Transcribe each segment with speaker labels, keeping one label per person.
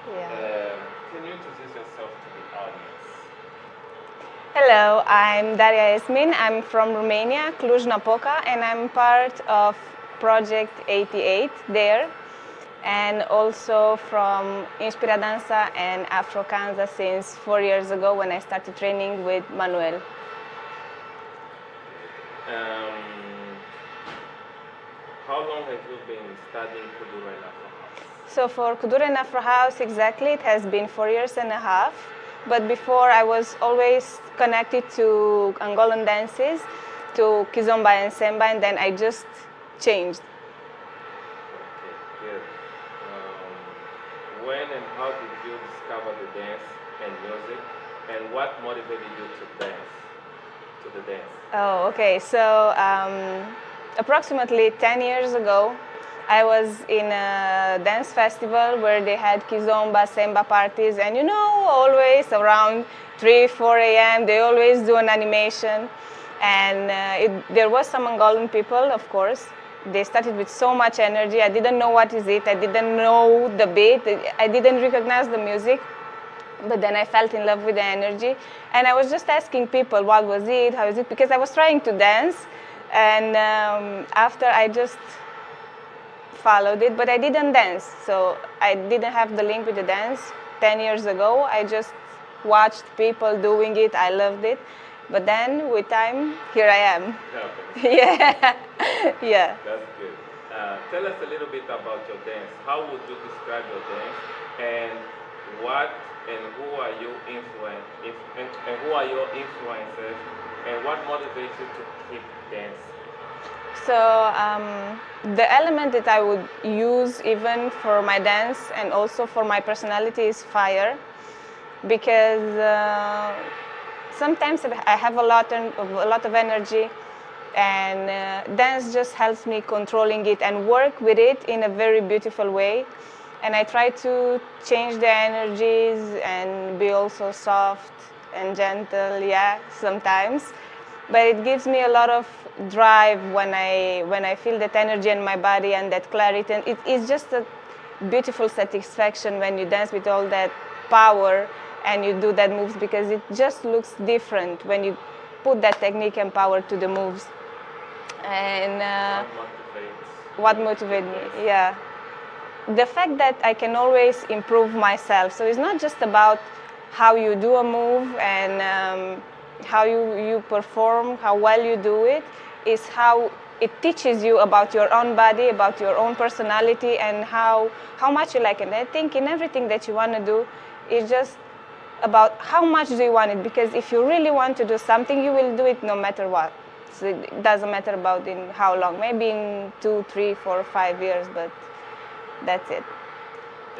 Speaker 1: Yeah.
Speaker 2: Can you introduce yourself to the audience?
Speaker 1: Hello, I'm Daria Esmin. I'm from Romania, Cluj-Napoca, and I'm part of Project 88 there, and also from Inspira Danza and Afro Kanza since 4 years ago when I started training with Manuel.
Speaker 2: How long have you been studying Kudro and Afro House?
Speaker 1: So for Kuduro and Afro House, exactly, it has been 4 years and a half. But before, I was always connected to Angolan dances, to Kizomba and Semba, and then I just changed.
Speaker 2: Okay, good. When and how did you discover the dance and music, and what motivated you to dance, to the dance?
Speaker 1: Oh, okay. So approximately 10 years ago, I was in a dance festival where they had Kizomba, Semba parties, and always around 3, 4 a.m., they always do an animation. And there was some Angolan people, of course. They started with so much energy. I didn't know what is it. I didn't know the beat. I didn't recognize the music. But then I felt in love with the energy, and I was just asking people what was it, how is it, because I was trying to dance, and after I just followed it, but I didn't dance, so I didn't have the link with the dance. 10 years ago, I just watched people doing it, I loved it, but then with time, here I am. Yeah, yeah.
Speaker 2: That's good. Tell us a little bit about your dance. How would you describe your dance, and what and who are you and who are your influences, and what motivates you to keep dancing?
Speaker 1: So the element that I would use even for my dance and also for my personality is fire, because sometimes I have a lot of energy, and dance just helps me controlling it and work with it in a very beautiful way. And I try to change the energies and be also soft and gentle, yeah, sometimes. But it gives me a lot of drive when I feel that energy in my body and that clarity. And it's just a beautiful satisfaction when you dance with all that power and you do that moves, because it just looks different when you put that technique and power to the moves. And what motivates me, yeah, the fact that I can always improve myself. So it's not just about how you do a move and how you perform, how well you do it. It's how it teaches you about your own body, about your own personality, and how much you like it. And I think in everything that you want to do, it's just about how much do you want it. Because if you really want to do something, you will do it no matter what. So it doesn't matter about in how long. Maybe in 2, 3, 4, 5 years, but that's it.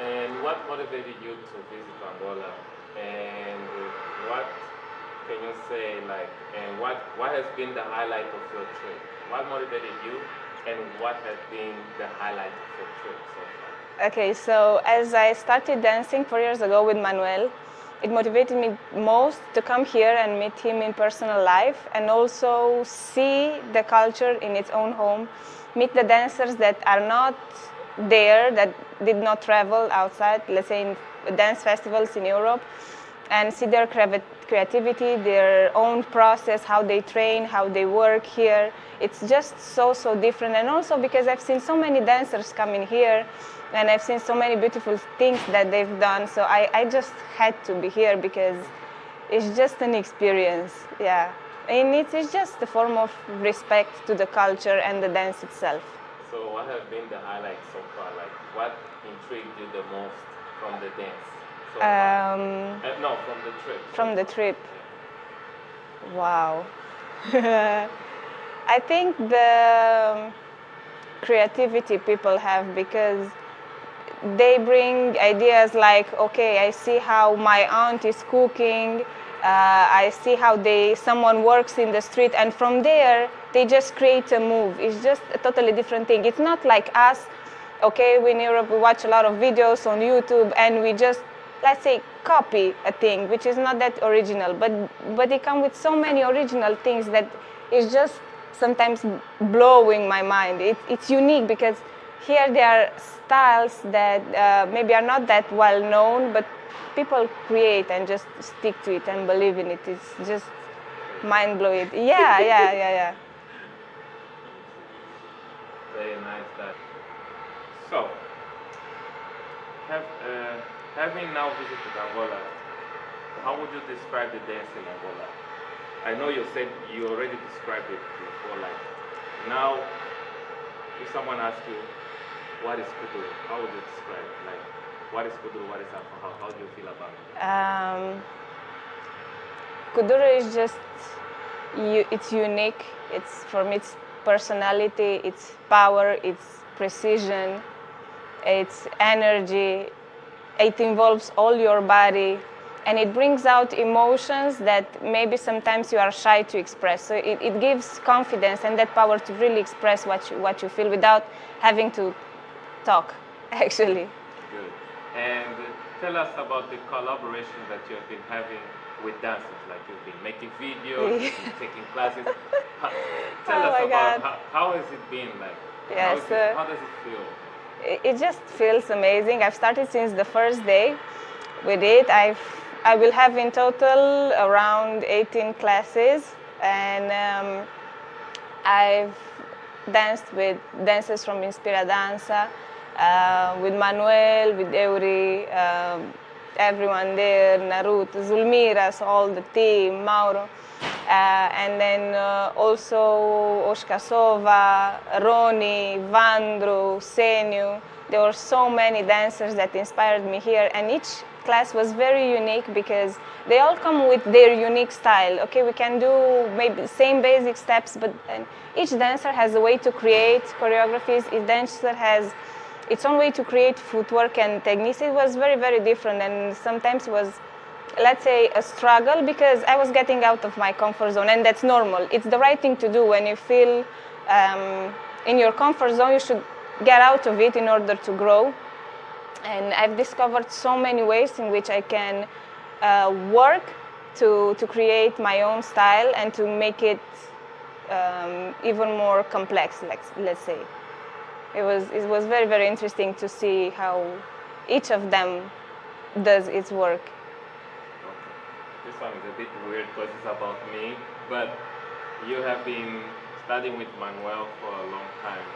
Speaker 2: And what motivated you to visit Angola? And what can you say, like, and what has been the highlight of your trip? What motivated you, and what has been the highlight of your trip so far?
Speaker 1: Okay, so as I started dancing 4 years ago with Manuel, it motivated me most to come here and meet him in personal life, and also see the culture in its own home, meet the dancers that are not there, that did not travel outside, let's say in dance festivals in Europe, and see their creativity, their own process, how they train, how they work here. It's just so different. And also because I've seen so many dancers coming here, and I've seen so many beautiful things that they've done, so I just had to be here because it's just an experience, yeah. And it's just a form of respect to the culture and the dance itself.
Speaker 2: So what have been the highlights so far? Like, what intrigued you the most from the dance? So no, from the trip.
Speaker 1: From the trip. Wow. I think the creativity people have, because they bring ideas like, okay, I see how my aunt is cooking, I see how someone works in the street, and from there they just create a move. It's just a totally different thing. It's not like us, okay, we in Europe, we watch a lot of videos on YouTube and we just, let's say, copy a thing, which is not that original, but they come with so many original things that is just sometimes blowing my mind. It's unique because here there are styles that maybe are not that well known, but people create and just stick to it and believe in it. It's just mind-blowing. Yeah, yeah, yeah, yeah.
Speaker 2: Very nice that. So, having now visited Angola, how would you describe the dance in Angola? I know you said you already described it before, like now, if someone asks you, what is Kudro? How would you describe it? Like, what is Kudro? What is Afro? How do you feel about it?
Speaker 1: Kuduro is just, it's unique. It's from its personality, its power, its precision, its energy. It involves all your body, and it brings out emotions that maybe sometimes you are shy to express. So it gives confidence and that power to really express what you feel without having to talk, actually.
Speaker 2: Good. And tell us about the collaboration that you have been having with dancers. Like you've been making videos, you've been taking classes. Tell us about how has it been like?
Speaker 1: Yes.
Speaker 2: How does it feel?
Speaker 1: It just feels amazing. I've started since the first day with it. I will have in total around 18 classes, and I've danced with dancers from Inspira Danza, with Manuel, with Eury, everyone there, Naruto, Zulmira, so all the team, Mauro, and then also Oshka Sova, Roni, Vandro, Senyu. There were so many dancers that inspired me here, and each class was very unique because they all come with their unique style. Okay, we can do maybe the same basic steps, but each dancer has a way to create choreographies. Each dancer has its own way to create footwork and techniques. It was very, very different, and sometimes it was, let's say, a struggle because I was getting out of my comfort zone, and that's normal. It's the right thing to do. When you feel in your comfort zone, you should get out of it in order to grow. And I've discovered so many ways in which I can work to create my own style and to make it even more complex, let's say. It was very, very interesting to see how each of them does its work.
Speaker 2: Okay. This one is a bit weird because it's about me, but you have been studying with Manuel for a long time.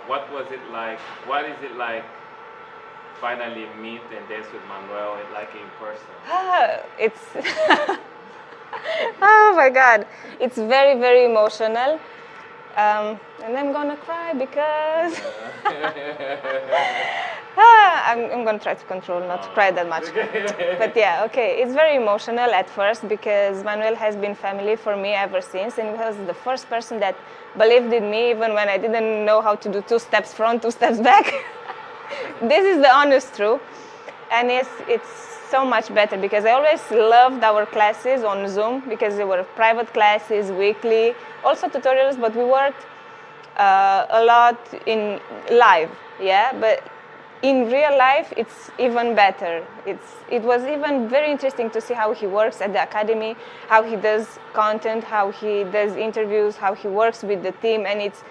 Speaker 2: What was it like? What is it like finally meet and dance with Manuel, like in person?
Speaker 1: It's oh my God, it's very, very emotional. And I'm gonna cry because I'm gonna try to control, not to cry that much. But yeah, okay, it's very emotional at first because Manuel has been family for me ever since, and he was the first person that believed in me even when I didn't know how to do 2 steps front, 2 steps back. This is the honest truth, and it's so much better because I always loved our classes on Zoom because they were private classes, weekly, also tutorials, but we worked a lot in live, yeah, but in real life it's even better. It was even very interesting to see how he works at the academy, how he does content, how he does interviews, how he works with the team, and it's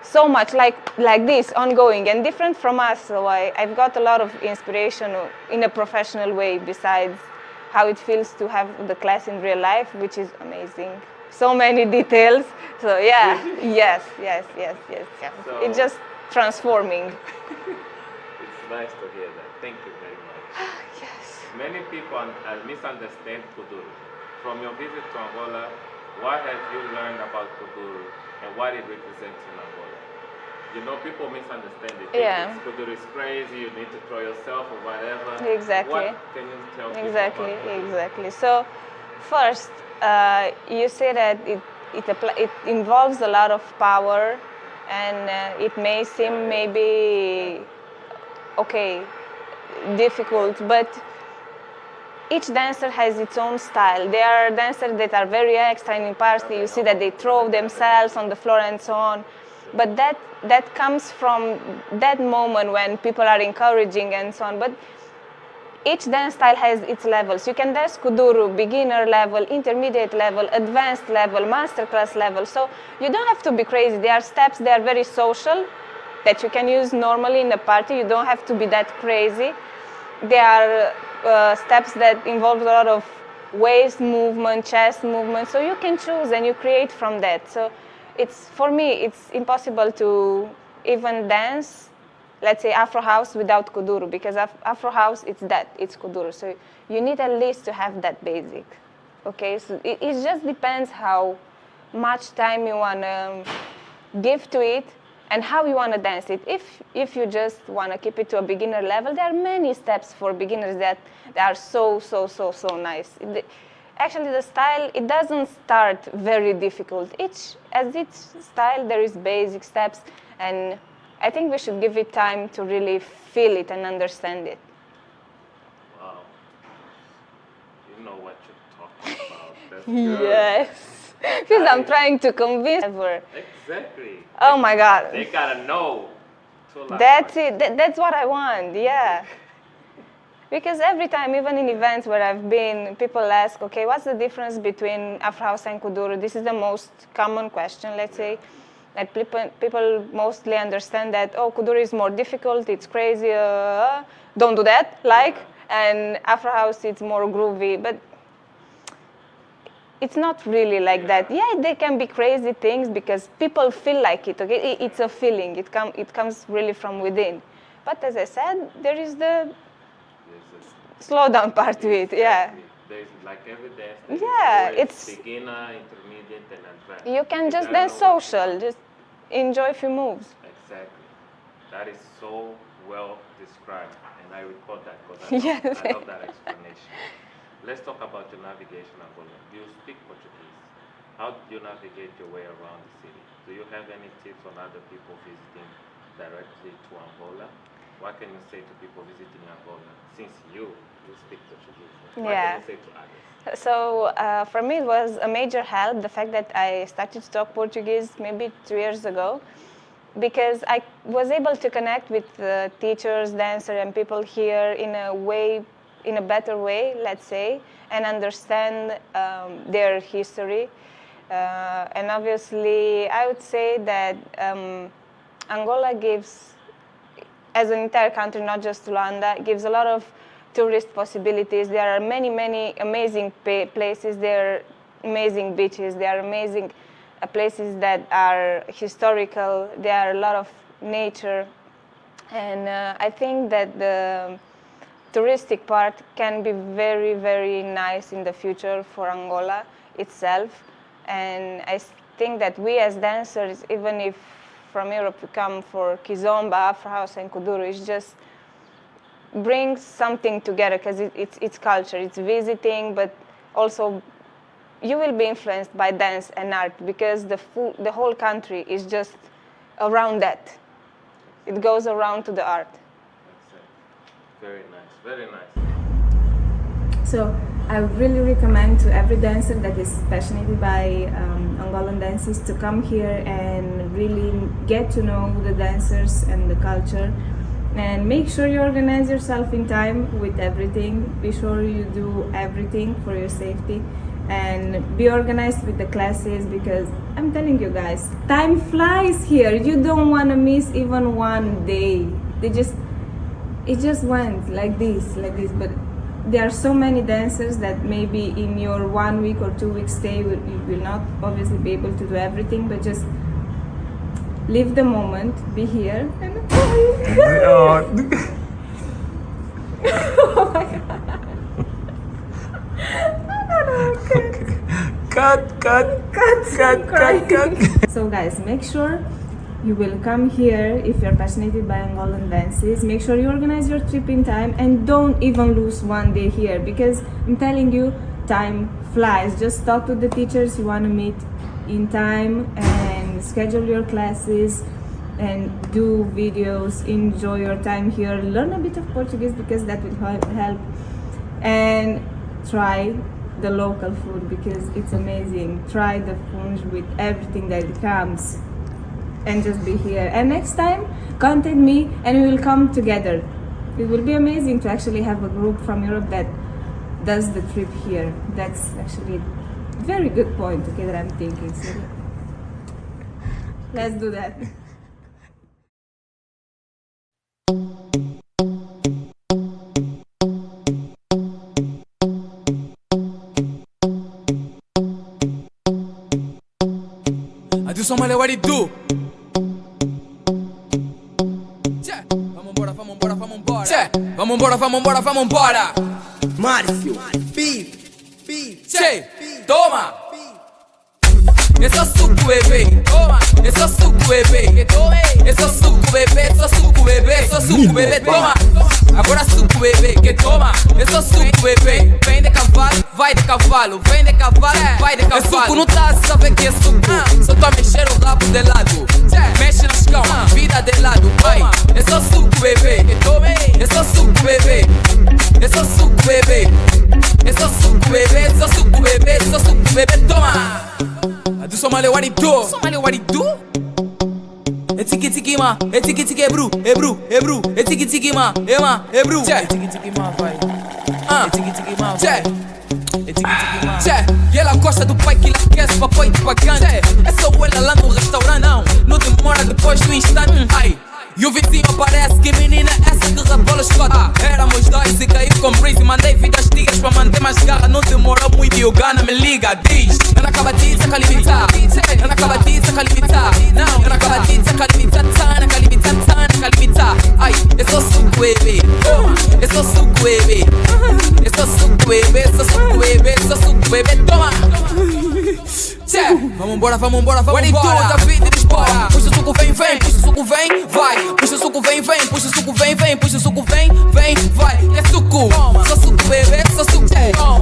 Speaker 1: so much like this, ongoing and different from us. So I've got a lot of inspiration in a professional way besides how it feels to have the class in real life, which is amazing. So many details. So yeah, yes. So it's just transforming.
Speaker 2: It's nice to hear that. Thank you very much.
Speaker 1: Yes.
Speaker 2: Many people misunderstand Kuduro. From your visit to Angola, what have you learned about Kuduro and what it represents in Angola? You know, people misunderstand it.
Speaker 1: Yeah.
Speaker 2: Kuduro is crazy, you need to throw yourself or whatever.
Speaker 1: Exactly.
Speaker 2: What can you tell people about Kuduro?
Speaker 1: Exactly. So, first, you say that it involves a lot of power, and it may seem maybe, okay, difficult, but each dancer has its own style. There are dancers that are very extra in party. You see that they throw themselves on the floor and so on. But that comes from that moment when people are encouraging and so on. But each dance style has its levels. You can dance Kuduro, beginner level, intermediate level, advanced level, masterclass level. So you don't have to be crazy. There are steps, they are very social. that you can use normally in a party. You don't have to be that crazy. There are steps that involve a lot of waist movement, chest movement, so you can choose and you create from that. So for me, it's impossible to even dance, let's say Afro house without Kuduro, because Afro house, it's Kuduro. So you need at least to have that basic. Okay, so it just depends how much time you want to give to it and how you want to dance it. If you just want to keep it to a beginner level, there are many steps for beginners that are so nice. Actually, the style, it doesn't start very difficult. As each style, there is basic steps, and I think we should give it time to really feel it and understand it.
Speaker 2: Wow. You know what you're talking about. That's good.
Speaker 1: Yes. Because I'm trying to convince ever.
Speaker 2: Exactly.
Speaker 1: Oh my God.
Speaker 2: They gotta know.
Speaker 1: That's it. That's what I want. Yeah. Because every time, even in events where I've been, people ask, okay, what's the difference between Afro house and Kuduro? This is the most common question, let's say. That people mostly understand that, oh, Kuduro is more difficult, it's crazy, don't do that, and Afro house, it's more groovy. But it's not really like that. Yeah, they can be crazy things because people feel like it, okay? It's a feeling. It comes really from within. But as I said, there is the slow down part to it, yeah.
Speaker 2: There's like every dance.
Speaker 1: It's
Speaker 2: beginner, intermediate, and advanced.
Speaker 1: You can just dance social, just enjoy a few moves.
Speaker 2: Exactly. That is so well described, and I record that because I love that explanation. Let's talk about your navigation, Angola. Do you speak Portuguese? How do you navigate your way around the city? Do you have any tips on other people visiting directly to Angola? What can you say to people visiting Angola, since you speak Portuguese? What can you say to others?
Speaker 1: So for me, it was a major help, the fact that I started to talk Portuguese maybe 2 years ago, because I was able to connect with teachers, dancers, and people here in a better way, let's say, and understand their history. And obviously, I would say that Angola gives, as an entire country, not just Luanda, gives a lot of tourist possibilities. There are many amazing places. There are amazing beaches. There are amazing places that are historical. There are a lot of nature. And I think that the touristic part can be very nice in the future for Angola itself. And I think that we as dancers, even if from Europe we come for Kizomba, Afro house, and Kuduro, it just brings something together because it's culture, it's visiting, but also you will be influenced by dance and art because the whole country is just around that. It goes around to the art.
Speaker 2: Very nice, very nice.
Speaker 3: So I really recommend to every dancer that is passionate by Angolan dances to come here and really get to know the dancers and the culture. And make sure you organize yourself in time with everything. Be sure you do everything for your safety and be organized with the classes, because I'm telling you guys, time flies here. You don't want to miss even one day. It just went like this, but there are so many dancers that maybe in your 1 week or 2 week stay you will not obviously be able to do everything, but just live the moment, be here, and oh my God. Cut. So guys, make sure you will come here if you're passionate by Angolan dances. Make sure you organize your trip in time and don't even lose one day here, because I'm telling you, time flies. Just talk to the teachers you want to meet in time and schedule your classes and do videos. Enjoy your time here. Learn a bit of Portuguese because that will help. And try the local food because it's amazing. Try the funge with everything that comes. And just be here. And next time, contact me and we will come together. It will be amazing to actually have a group from Europe that does the trip here. That's actually a very good point, okay, that I'm thinking. So let's do that.
Speaker 4: Somalia, what it do? Vamos embora, vamos embora, vamos embora. Vamos embora, vamos embora, vamos embora.
Speaker 5: Márcio, beat,
Speaker 4: Che, toma. É só suco, bebê. Toma. É só suco, bebê. É só suco, bebê. É só suco, bebê. É só suco, bebê. Toma. Agora suco, bebê. Que toma. É só suco, bebê. Vem de cavalo, vai de cavalo. Vem de cavalo, vai de cavalo. É suco, não tá a saber que é suco. Só tô a mexer o rabo de lado. Mexe nas cão, vida de lado. Vai. É só suco, bebê. É só suco, bebê. É só suco, bebê. É só suco, bebê. É só suco, bebê. É só suco, bebê. Toma. Do Somalia, what it do? Somalia, what it do? É tiki tiki ma, é tiki tiki é bru, é bru, é bru, é tiki tiki ma, é bru. É tiki tiki ma, vai. É tiki tiki ma, vai. É tiki tiki ma. E ela gosta do pai que lhe aquece, papai de pagante. É só ela lá no restaurante, não demora depois do instante. Ai. E o vizinho aparece, que menina é essa que rebola escota. Éramos dois e caiu com brisa e mandei vidas digas pra manter mais garra. Não demorou muito e o Gana me liga, diz. Eu não acaba de se calimitar. Eu não acaba de se calimitar. Não, eu não acaba de se calimitar. Tana, calimitar, tana, calimitar. Ai, é só suco, bebê. É só suco, bebê. É só suco, bebê. É só suco, bebê. É só suco, bebê. Toma. Vamos embora, vamos embora, vamos embora. David e Lisboa. Puxa o suco, vem, vem. Puxa o suco, vem, vai. Puxa o suco, vem, vem. Puxa o suco, vem, vem. Puxa o suco, vem, vem, vai. É suco. Só suco, bebê. Só suco.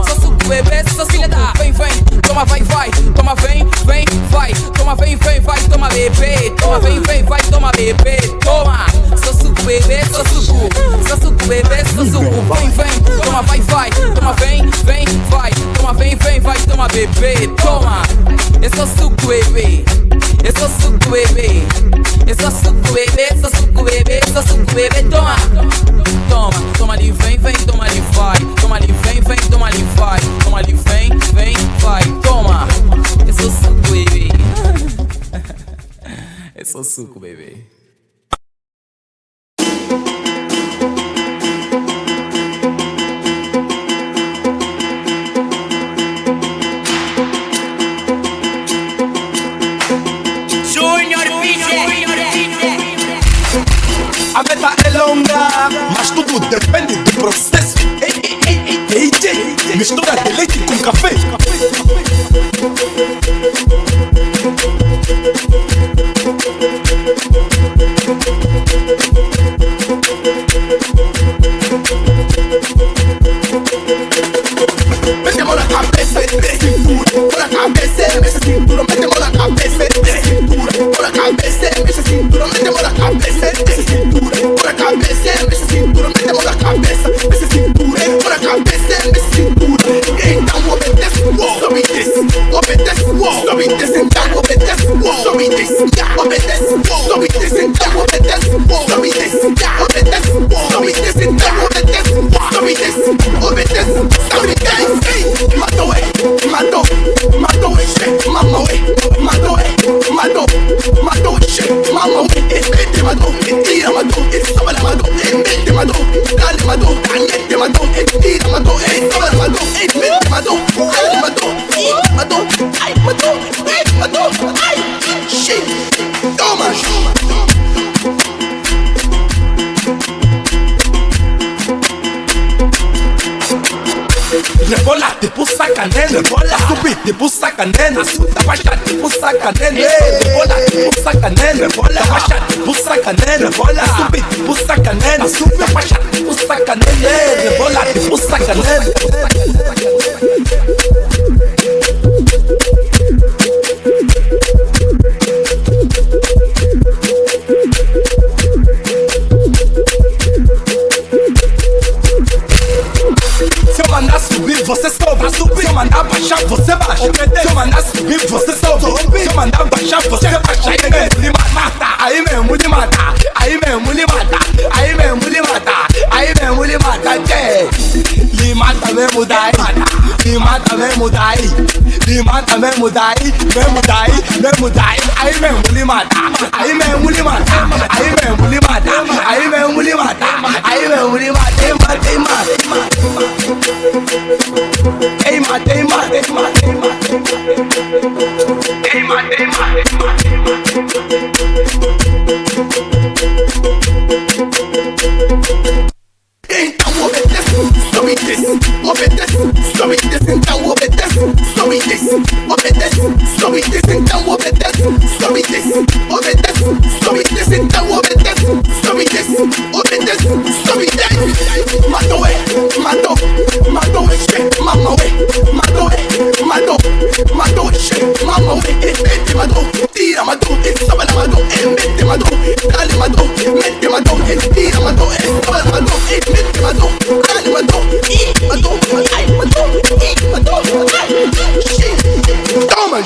Speaker 4: Só suco, bebê. Só suco. Vem, vem. Toma, vai, vai. Toma, vem, vem, vai. Toma, vem, vem, vai. Toma, bebê. Toma, vem, vem, vai. Toma, bebê. Toma. Só suco, bebê. Só suco. Só suco, bebê. Só suco. Vem, vem. Toma, vai, vai. Toma, vem, vem, vai. Toma, vem, vem, vai. Toma, bebê. Toma. É só suco, bebê. É só suco, bebê. É só suco, bebê. É só suco, bebê. É só suco, bebê. Toma. Toma. Toma ali, vem, vem. Toma ali, vai. Toma ali, vem, vem. Toma ali, vai. Toma ali, vem, vem, vai. Toma. É só suco, bebê. É só suco, bebê.
Speaker 5: a meta é longa, mas tudo depende do processo. Ei, ei, ei, DJ, mistura de leite com café. Metemos na cabeça, cintura, por a cabeça, mexe a cintura, metemos na cabeça, cintura, por a cabeça, mexe a cintura, metemos na cabeça, cintura, por a cabeça, mexe a cintura, metemos na cabeça, mexe a cintura, por a cabeça, mexe a cintura. Então obedece, sobe e desce, obedece, sobe e desce, então obedece, sobe e desce, obedece, sobe e desce, então obedece, sobe e desce, obedece, sobe e desce, então obedece, sobe e desce, obedece, sobe e desce. Matou, matou, matou, mamou, matou, matou, matou, mamou, ele matou, ele tira, matou, ele sobe, matou, ele matou, dale, matou, dale, matou, ele tira, matou, ele sobe, matou, ele matou, dale, matou, matou, ai, matou, ele matou, ai, shit, toma. Rebola, tipo sacanena, rebola, subir, tipo sacanena, da baixa, tipo sacanena, rebola, tipo sacanena, rebola, baixa, tipo sacanena, rebola, subir, tipo sacanena, da baixa, tipo sacanena, rebola, tipo sacanena. Se eu mandar subir, você sobe. Se eu mandar baixar, você baixa. Se eu mandar subir, você sobe. Se eu mandar baixar, você baixa. Aí mesmo lhe mata, aí mesmo lhe mata, aí mesmo lhe mata, aí mesmo lhe mata, aí mesmo lhe mata, lhe mata mesmo daí, lhe mata mesmo daí, lhe mata mesmo daí, mesmo daí, mesmo daí, aí mesmo lhe mata, aí mesmo lhe mata, aí mesmo lhe mata, aí mesmo lhe mata, aí mesmo lhe mata, mata, mata. Ei, mata, mata, mata, mata. Ei, mata, mata, mata. this, obedece, suavites, então obedece, suavites, obedece, suavites, então obedece, suavites, obedece, suavites, então obedece, suavites, obedece, suavites. Matou é, matou, matou é, mamão é, matou é, matou, matou é, mamão é, mete matou, tira matou, sábana matou, mete matou, dale matou, mete matou, tira matou, sábana matou, mete matou, dale matou, matou, ai matou, matou, toma.